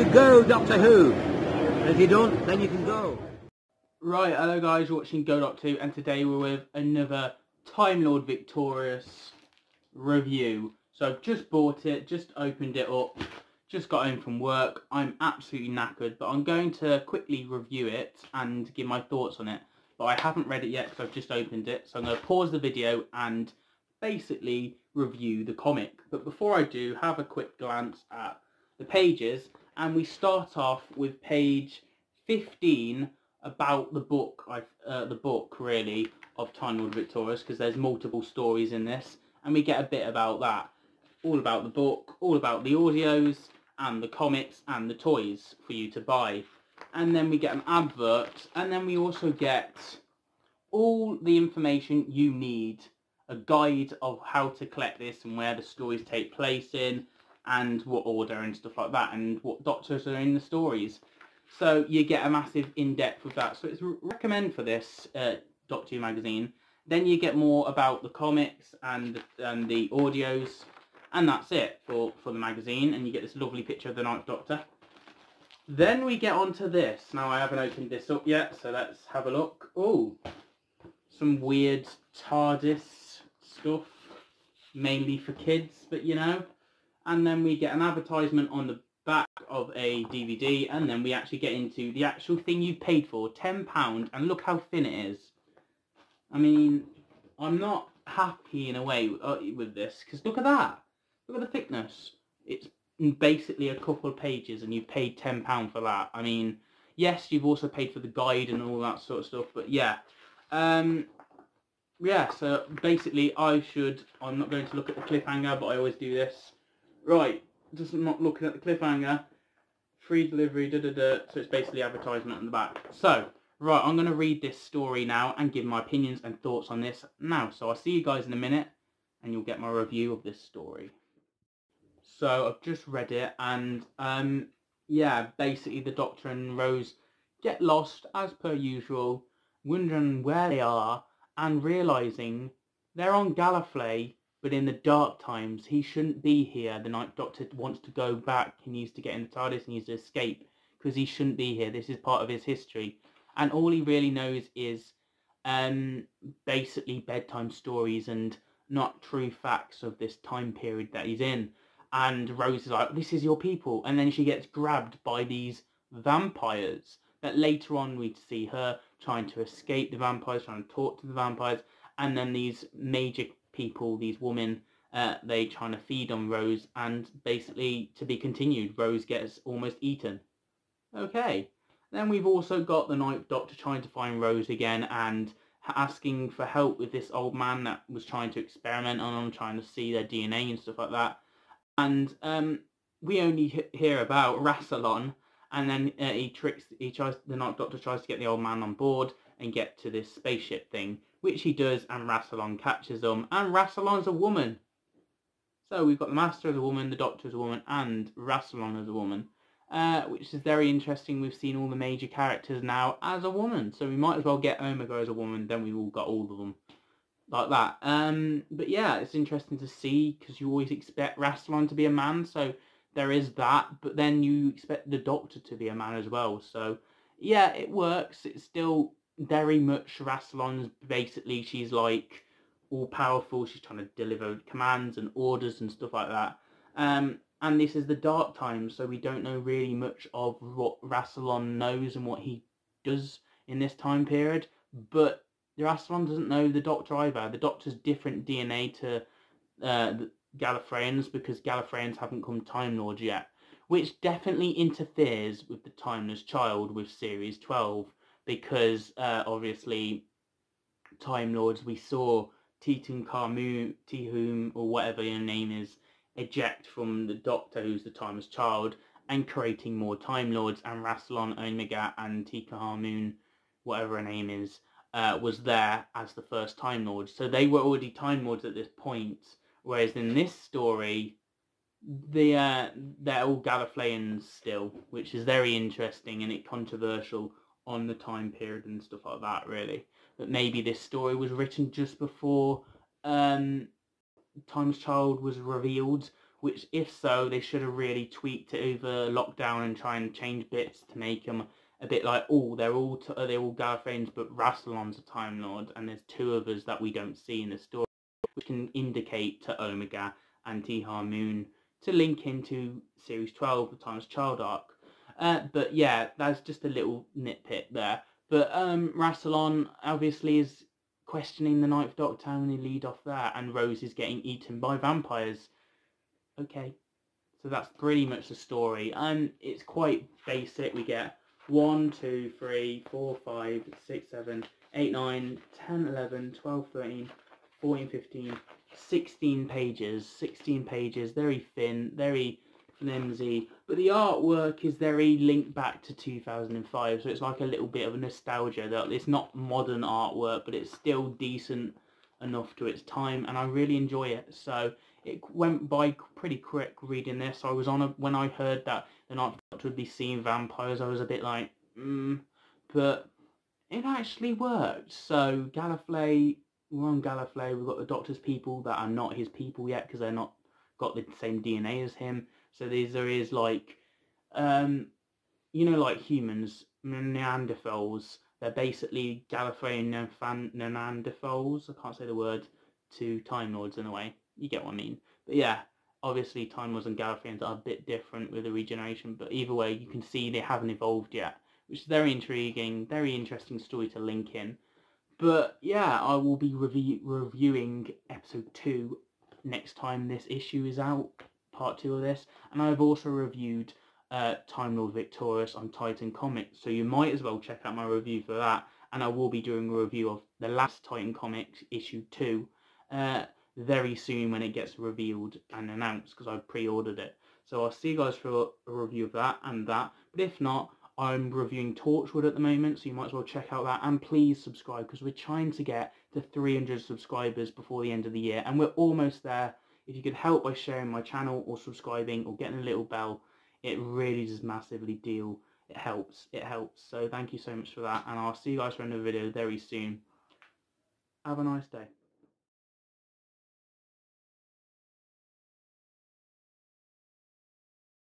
you go, Doctor Who. And if you don't, then you can go. Right, hello guys, you're watching Go Doctor Who, and today we're with another Time Lord Victorious review. So I've just bought it, just opened it up, just got home from work. I'm absolutely knackered, but I'm going to quickly review it and give my thoughts on it. But I haven't read it yet because I've just opened it, so I'm going to pause the video and basically review the comic. But before I do, have a quick glance at the pages, and we start off with page 15 about the book, really, of Time Lord Victorious, because there's multiple stories in this, and we get a bit about that. All about the book, all about the audios, and the comics, and the toys for you to buy. And then we get an advert, and then we also get all the information you need, a guide of how to collect this and where the stories take place in, and what order and stuff like that, and what doctors are in the stories. So you get a massive in-depth with that. So it's recommend for this Doctor Who magazine. Then you get more about the comics and the audios, and that's it for the magazine. And you get this lovely picture of the Ninth Doctor. Then we get onto this. Now I haven't opened this up yet, so let's have a look. Oh, some weird TARDIS stuff, mainly for kids, but you know. And then we get an advertisement on the back of a DVD, and then we actually get into the actual thing you paid for, £10, and look how thin it is. I mean, I'm not happy in a way with this, because look at that. Look at the thickness. It's basically a couple of pages, and you've paid £10 for that. I mean, yes, you've also paid for the guide and all that sort of stuff, but yeah. Yeah, so basically I'm not going to look at the cliffhanger, but I always do this. Right, just not looking at the cliffhanger. Free delivery, so it's basically advertisement on the back. So, right, I'm going to read this story now and give my opinions and thoughts on this now. So I'll see you guys in a minute, and you'll get my review of this story. So I've just read it, and yeah, basically the Doctor and Rose get lost as per usual, wondering where they are, and realising they're on Gallifrey, but in the dark times. He shouldn't be here. The Ninth Doctor wants to go back. He needs to get in the TARDIS. He needs to escape because he shouldn't be here. This is part of his history. And all he really knows is basically bedtime stories and not true facts of this time period that he's in. And Rose is like, this is your people. And then she gets grabbed by these vampires. That later on we'd see her trying to escape the vampires, trying to talk to the vampires. And then these major people, these women, they trying to feed on Rose, and basically to be continued. Rose gets almost eaten. Okay. Then we've also got the Ninth Doctor trying to find Rose again and asking for help with this old man that was trying to experiment on them, trying to see their DNA and stuff like that. And we only hear about Rassilon, and then the Ninth Doctor tries to get the old man on board and get to this spaceship thing, which he does, and Rassilon catches them, and Rassilon's a woman. So we've got the Master as a woman, the Doctor as a woman, and Rassilon as a woman, which is very interesting. We've seen all the major characters now as a woman, so we might as well get Omega as a woman, then we've all got all of them like that. But yeah, it's interesting to see, because you always expect Rassilon to be a man, so there is that, but then you expect the Doctor to be a man as well. So yeah, it works. It's still very much Rassilon's, basically she's like all powerful. She's trying to deliver commands and orders and stuff like that. And this is the dark times, so we don't know really much of what Rassilon knows and what he does in this time period. But Rassilon doesn't know the Doctor either. The Doctor's different DNA to the Gallifreyans, because Gallifreyans haven't come Time Lords yet, which definitely interferes with the Timeless Child with Series 12, because obviously Time Lords, we saw Tihum, or whatever your name is, eject from the Doctor, who's the Timeless Child, and creating more Time Lords, and Rassilon, Omega, and Tihum, whatever her name is, was there as the first Time Lords. So they were already Time Lords at this point, whereas in this story, they're all Gallifreyans still, which is very interesting and it controversial on the time period and stuff like that, really. But maybe this story was written just before Time's Child was revealed, which if so, they should have really tweaked it over lockdown and try and change bits to make them a bit like, oh, they're all Gallifreyans, but Rassilon's a Time Lord, and there's two others that we don't see in the story, which can indicate to Omega and Tihar Moon to link into Series 12, the Timeless Child arc. But yeah, that's just a little nitpick there. But Rassilon obviously is questioning the Ninth Doctor, and they lead off there, and Rose is getting eaten by vampires. Okay, so that's pretty much the story, and it's quite basic. We get 1, 2, 3, 4, 5, 6, 7, 8, 9, 10, 11, 12, 13, 14, 15, 16 pages. 16 pages, very thin, very flimsy, but the artwork is very linked back to 2005, so it's like a little bit of a nostalgia. That it's not modern artwork, but it's still decent enough to its time, and I really enjoy it. So it went by pretty quick reading this. I was when I heard that the Ninth Doctor would be seeing vampires, I was a bit like, but it actually worked. So Gallifrey, we're on Gallifrey, we've got the Doctor's people that are not his people yet, because they're not got the same DNA as him. So there is like, you know, like humans, Neanderthals. They're basically Gallifreyan Neanderthals. I can't say the word to Time Lords in a way. You get what I mean. But yeah, obviously Time Lords and Gallifreyans are a bit different with the regeneration. But either way, you can see they haven't evolved yet, which is very intriguing, very interesting story to link in. But yeah, I will be reviewing episode 2 next time this issue is out, part 2 of this. And I've also reviewed Time Lord Victorious on Titan Comics, so you might as well check out my review for that. And I will be doing a review of the last Titan Comics, issue 2, very soon when it gets revealed and announced, because I've pre-ordered it. So I'll see you guys for a review of that and that. But if not, I'm reviewing Torchwood at the moment, so you might as well check out that. And please subscribe, because we're trying to get to 300 subscribers before the end of the year, and we're almost there. If you could help by sharing my channel or subscribing or getting a little bell, it really does massively deal. It helps. So thank you so much for that, and I'll see you guys for another video very soon. Have a nice day.